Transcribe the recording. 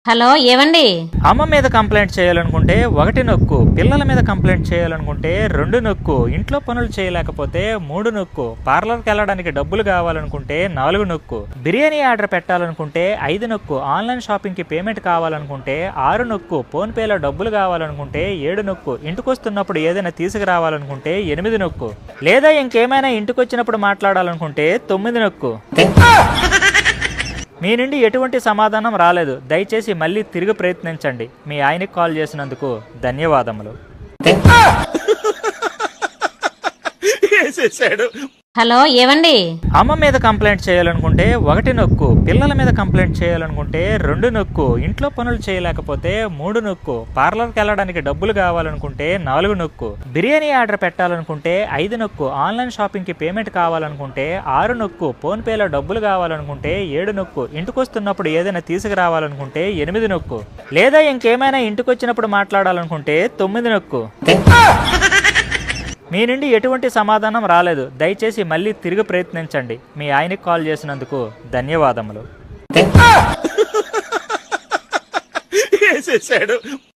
Hello ఏవండి? అమ్మ మీద కంప్లైంట్ చేయాలనుకుంటే 1 నొక్కు, పిల్లల మీద కంప్లైంట్ చేయాలనుకుంటే 2 నొక్కు, ఇంట్లో పనులు చేయలేకపోతే 3 నొక్కు, పార్లర్కి వెళ్ళడానికి డబ్బులు కావాలనుకుంటే 4 నొక్కు, బిర్యానీ ఆర్డర్ పెట్టాలనుకుంటే 5 నొక్కు, ఆన్లైన్ షాపింగ్కి పేమెంట్ కావాలనుకుంటే 6 నొక్కు, ఫోన్పేలో డబ్బులు కావాలనుకుంటే 7 నొక్కు, ఇంటికొస్తున్నప్పుడు ఏదైనా తీసుకురావాలనుకుంటే 8 నొక్కు, లేదా ఇంకేమైనా ఇంటికొచ్చినప్పుడు మాట్లాడాలనుకుంటే 9 నొక్కు. మీ నుండి ఎటువంటి సమాధానం రాలేదు. దయచేసి మళ్ళీ తిరిగి ప్రయత్నించండి. మీ ఆయనకి కాల్ చేసినందుకు ధన్యవాదములు. హలో ఏవండి? అమ్మ మీద కంప్లైంట్ చేయాలనుకుంటే 1 నొక్కు, పిల్లల మీద కంప్లైంట్ చేయాలనుకుంటే 2 నొక్కు, ఇంట్లో పనులు చేయలేకపోతే 3 నొక్కు, పార్లర్కి వెళ్ళడానికి డబ్బులు కావాలనుకుంటే 4 నొక్కు, బిర్యానీ ఆర్డర్ పెట్టాలనుకుంటే 5 నొక్కు, ఆన్లైన్ షాపింగ్కి పేమెంట్ కావాలనుకుంటే 6 నొక్కు, ఫోన్పేలో డబ్బులు కావాలనుకుంటే 7 నొక్కు, ఇంటికొస్తున్నప్పుడు ఏదైనా తీసుకురావాలనుకుంటే 8 నొక్కు, లేదా ఇంకేమైనా ఇంటికొచ్చినప్పుడు మాట్లాడాలనుకుంటే 9 నొక్కు. మీ నుండి ఎటువంటి సమాధానం రాలేదు. దయచేసి మళ్ళీ తిరిగి ప్రయత్నించండి. మీ ఆయనకి కాల్ చేసినందుకు ధన్యవాదములు.